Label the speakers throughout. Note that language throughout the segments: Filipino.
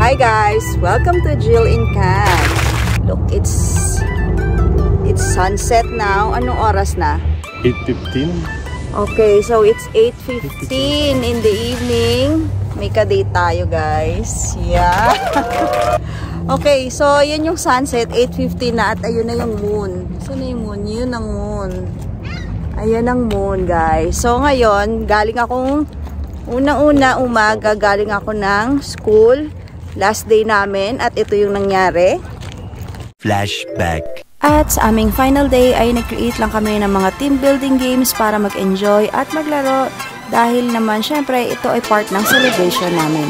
Speaker 1: Hi guys! Welcome to Jill in Cannes. Look, it's sunset now. Anong oras na?
Speaker 2: 8:15.
Speaker 1: Okay, so it's 8:15 in the evening. May ka-date tayo guys. Yeah. Okay, so yun yung sunset. 8:15 na at ayun na yung moon. Saan na yung moon? Yun ang moon. Ayan ang moon guys. So ngayon, galing akong unang-una umaga, galing ako ng school. Last day namin at ito yung nangyari.
Speaker 3: Flashback.
Speaker 1: At sa aming final day ay nag-create lang kami ng mga team building games para mag-enjoy at maglaro dahil naman syempre ito ay part ng celebration namin.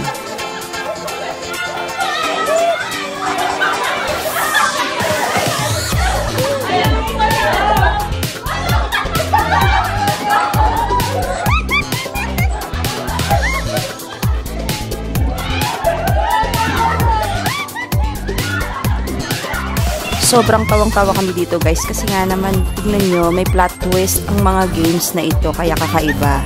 Speaker 1: Sobrang tawang-tawa kami dito guys kasi nga naman tignan nyo may plot twist ang mga games na ito kaya kakaiba.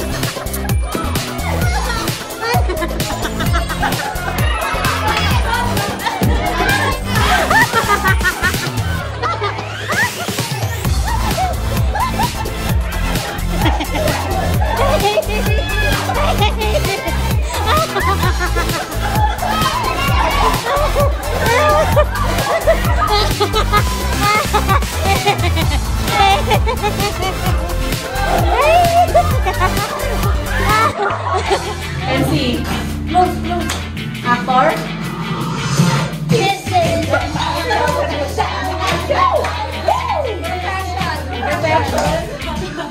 Speaker 4: And see, look, actor.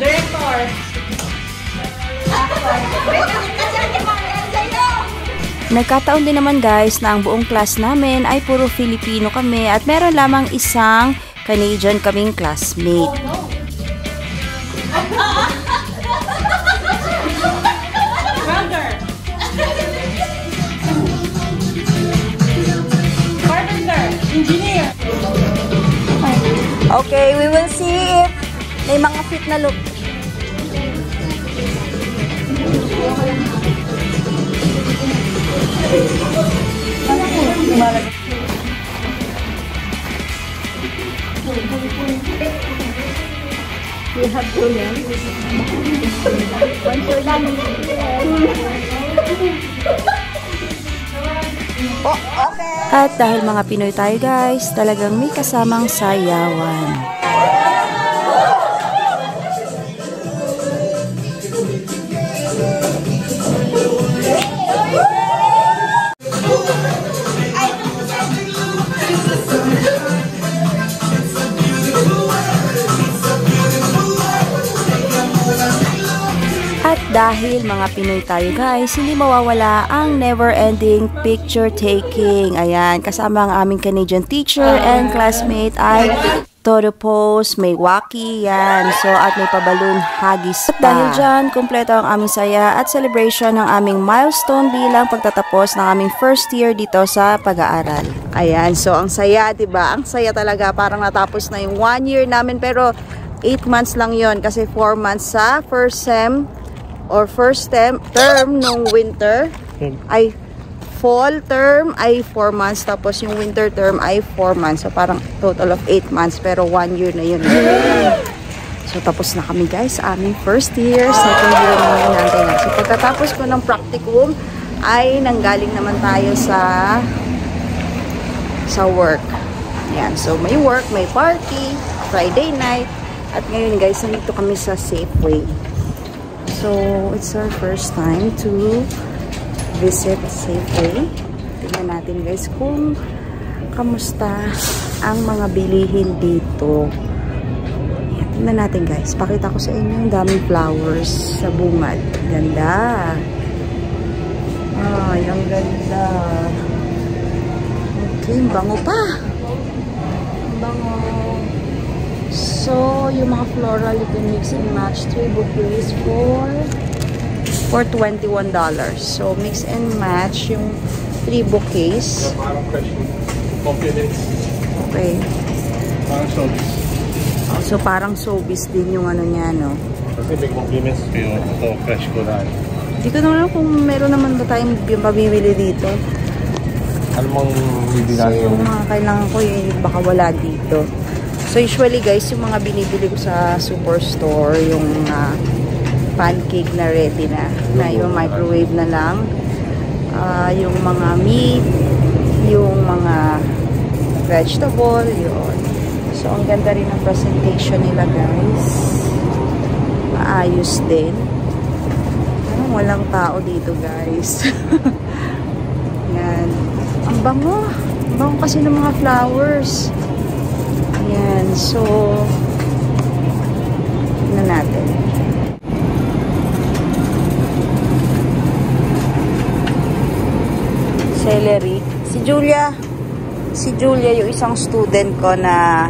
Speaker 4: Director.
Speaker 1: Nagkataon din naman guys na ang buong class namin ay puro Filipino kami at meron lamang isang Canadian kaming classmate. Okay, we will see if may mga fit na look. We have to learn. Oh, okay. At dahil mga Pinoy tayo guys, talagang may kasamang sayawan. Dahil mga Pinoy tayo guys, hindi mawawala ang never-ending picture taking. Ayan, kasama ang aming Canadian teacher and classmate ay todo pose, may waki, yan. So, at may paballoon hagis pa. At dahil dyan, kumpleto ang aming saya at celebration ng aming milestone bilang pagtatapos ng aming first year dito sa pag-aaral. Ayan, so ang saya, diba? Ang saya talaga, parang natapos na yung 1 year namin, pero 8 months lang yon kasi 4 months sa first sem or first term nung winter ay fall term ay 4 months tapos yung winter term ay 4 months. So parang total of 8 months pero 1 year na yun. So tapos na kami guys sa aming first year, second year naman natin. So pagkatapos ko ng practicum ay nanggaling naman tayo sa work. Yan. So may work, may party, Friday night at ngayon guys nandito kami sa Safeway. So, it's our first time to visit Safeway. Tingnan natin guys kung kamusta ang mga bilihin dito. Yan, tingnan natin guys. Pakita ko sa inyo yung daming flowers sa bungad. Ganda. Ay, ang ganda. Okay, bango pa. Bango. So, yung mga floral, you can mix and match 3 bouquets for $21. So, mix and match yung 3 bouquets. Okay. So, parang showbiz din yung ano niya, no?
Speaker 2: Kasi may compliments kayo. Ito, fresh ko na.
Speaker 1: Hindi ko naman kung meron naman ba tayong mabibili dito.
Speaker 2: Ano mong hindi
Speaker 1: So,
Speaker 2: natin?
Speaker 1: yung mga kailangan ko, baka wala dito. So, usually guys, yung mga binibili ko sa superstore, yung pancake na ready na yung microwave na lang. Yung mga meat, yung mga vegetable, yun. So, ang ganda rin ng presentation nila, guys. Maayos din. Parang walang tao dito, guys. Yan. Ang bango. Ang bango kasi ng mga flowers. Yan. So, tignan natin. Celery. Si Julia, yung isang student ko na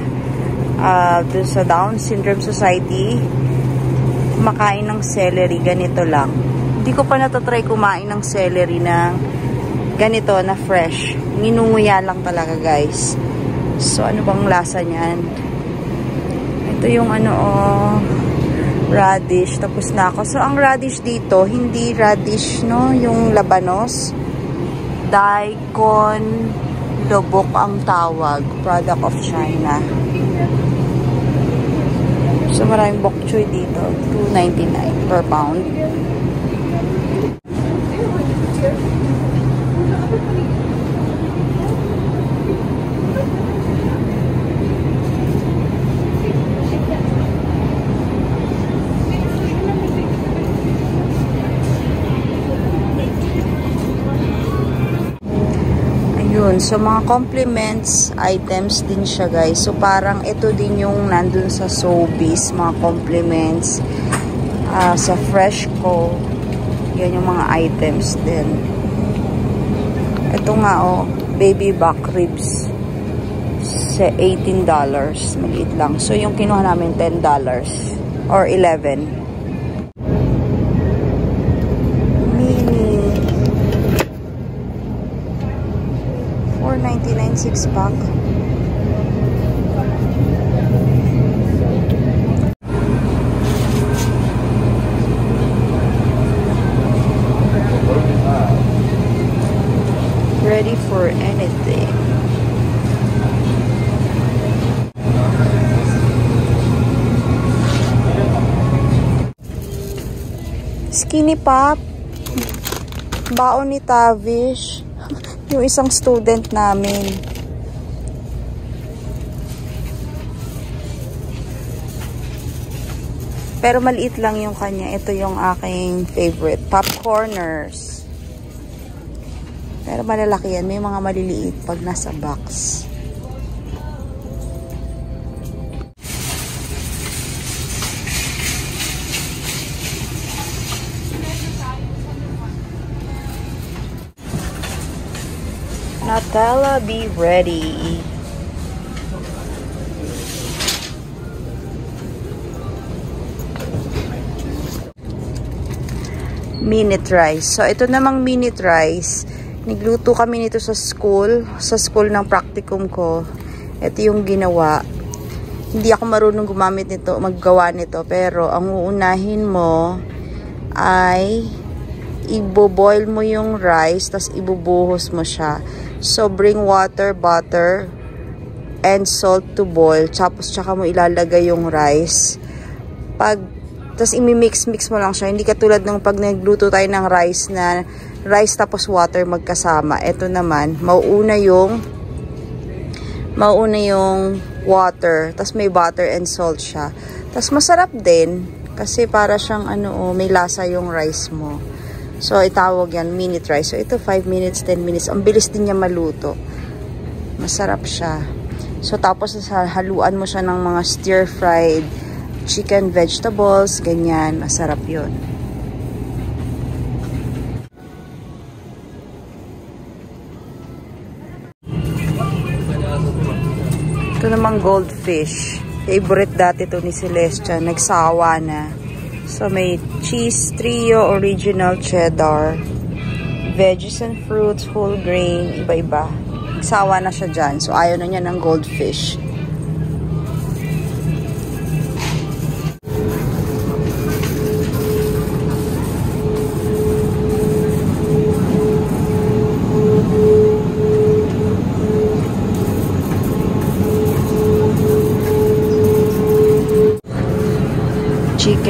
Speaker 1: dun sa Down Syndrome Society, kumakain ng celery, ganito lang. Hindi ko pa natatry kumain ng celery na ganito, na fresh. Ninunguya lang talaga, guys. So, ano bang lasa niyan? Ito yung radish. Tapos na ako. So, ang radish dito, hindi radish, no? Yung labanos. Daikon Lobok ang tawag. Product of China. So, maraming bok choy dito. $2.99 per pound. So, mga compliments items din siya, guys. So, parang ito din yung nandun sa Sobeys, mga compliments. Sa Freshco, yan yung mga items din. Ito nga, baby back ribs. Sa $18. Maliit lang. So, yung kinuha namin, $10 or $11. $4.99 6-pack. Ready for anything. Skinny Pop. Baon ni Tavish. Yung isang student namin. Pero maliit lang yung kanya. Ito yung aking favorite. Popcorners. Pero malalaki yan. May mga maliliit pag nasa box. Nutella, be ready. Minute rice. So, ito namang minute rice. Nagluto kami nito sa school ng practicum ko. Ito yung ginawa. Hindi ako marunong gumamit nito, maggawa nito. Pero, ang uunahin mo ay iboboil mo yung rice, tas ibubuhos mo siya. So, bring water, butter, and salt to boil. Tapos, tsaka mo ilalagay yung rice. Tapos, imimix mo lang siya. Hindi katulad ng pag nagluto tayo ng rice na rice tapos water magkasama. Ito naman, mauuna yung water. Tapos, may butter and salt siya. Tapos, masarap din. Kasi para siyang, may lasa yung rice mo. So, itawag yan, minute rice. So, ito 5 minutes, 10 minutes. Ang bilis din niya maluto. Masarap siya. So, tapos, haluan mo siya ng mga stir-fried chicken, vegetables, ganyan. Masarap yun. Ito namang goldfish. Favorite dati to ni Celestia. Nagsawa na. So, may cheese trio, original cheddar, veggies and fruits, whole grain, iba-iba. Nagsawa na siya dyan. So, ayaw na niya ng goldfish.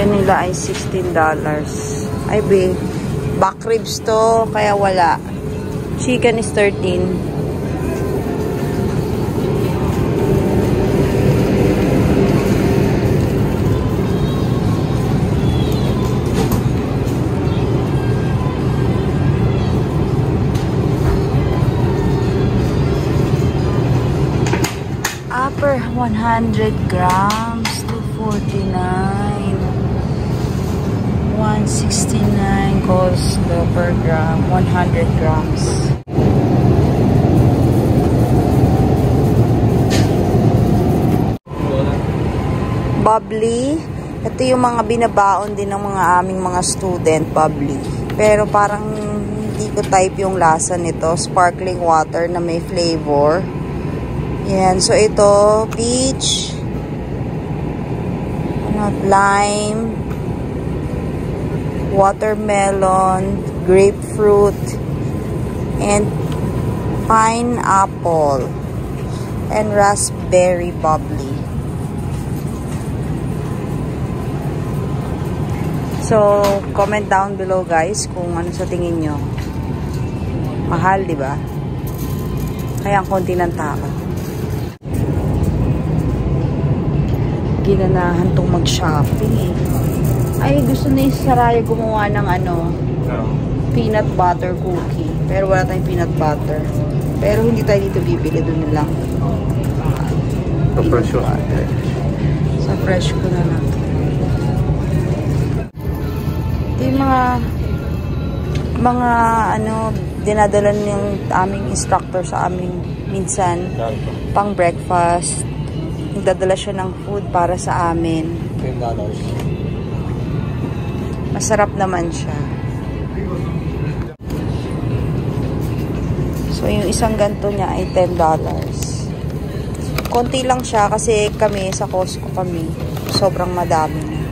Speaker 1: chicken nila ay $16. Ay, be. Back ribs to, kaya wala. Chicken is 13. Upper 100 grams, $249. 169 cost per gram, 100 grams. Bubbly. Ito yung mga binabaon din ng mga aming mga student, bubbly. Pero parang hindi ko type yung lasa nito. Sparkling water na may flavor. Yan. So, ito, peach, lime, watermelon, grapefruit, and pineapple, and raspberry bubbly. So, comment down below guys kung ano sa tingin nyo. Mahal, di ba? Kaya ang konti ng tao. Ginanahan tong mag-shopping eh. Ay, gusto na yung Saraya gumawa ng peanut butter cookie. Pero wala tayong peanut butter. Pero hindi tayo dito bibili, doon na lang.
Speaker 2: Sa fresh ko.
Speaker 1: Sa fresh ko na lang. Ito yung mga dinadala ng aming instructor sa aming minsan pang breakfast. Nagdadala siya ng food para sa amin.
Speaker 2: $10.
Speaker 1: Masarap naman siya. So, yung isang ganito niya ay $10. Konti lang siya kasi kami, sa Costco kami. Sobrang madami na.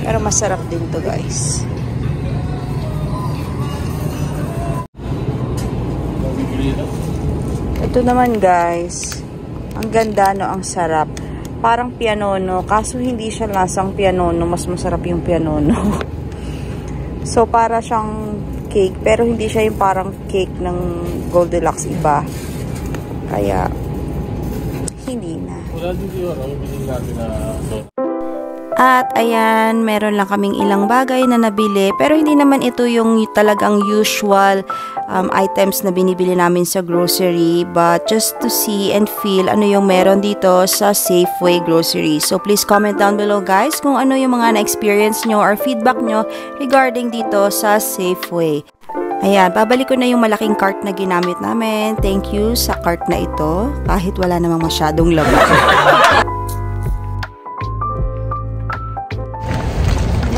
Speaker 1: Pero masarap din to guys. Ito naman guys. Ang ganda, no? Ang sarap. Parang pianono. Kaso hindi siya lasang pianono. Mas masarap yung pianono. So, para siyang cake. Pero hindi siya yung parang cake ng Goldilocks iba. Kaya, hindi na.
Speaker 2: Wala din yun. Biling natin na...
Speaker 1: At ayan, meron lang kaming ilang bagay na nabili. Pero hindi naman ito yung talagang usual items na binibili namin sa grocery. But just to see and feel ano yung meron dito sa Safeway grocery. So please comment down below guys kung ano yung mga na-experience nyo or feedback nyo regarding dito sa Safeway. Ayan, babalik ko na yung malaking cart na ginamit namin. Thank you sa cart na ito. Kahit wala namang masyadong laman.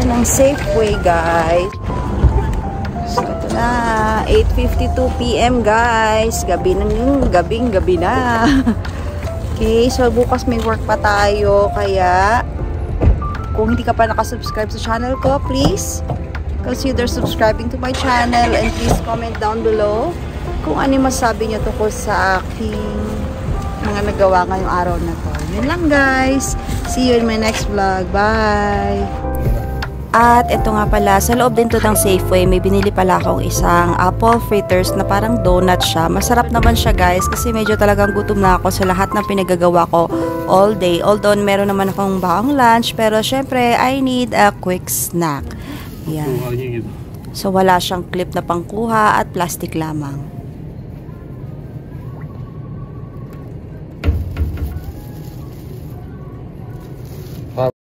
Speaker 1: Yan ang Safeway guys. So ito na, 8:52 PM guys. Gabi na yung gabi na. Okay, so bukas may work pa tayo. Kaya kung hindi ka pa nakasubscribe sa channel ko, please consider subscribing to my channel and please comment down below kung ano masabi nyo tungkol sa aking mga nagawa ngayong araw na to. Yun lang guys. See you in my next vlog. Bye! At ito nga pala, sa loob din to ng Safeway, may binili pala akong isang apple fritters na parang donut siya. Masarap naman siya guys kasi medyo talagang gutom na ako sa lahat ng pinagagawa ko all day. Although meron naman akong baong lunch, pero syempre I need a quick snack. Yan. So wala siyang clip na pangkuha at plastic lamang.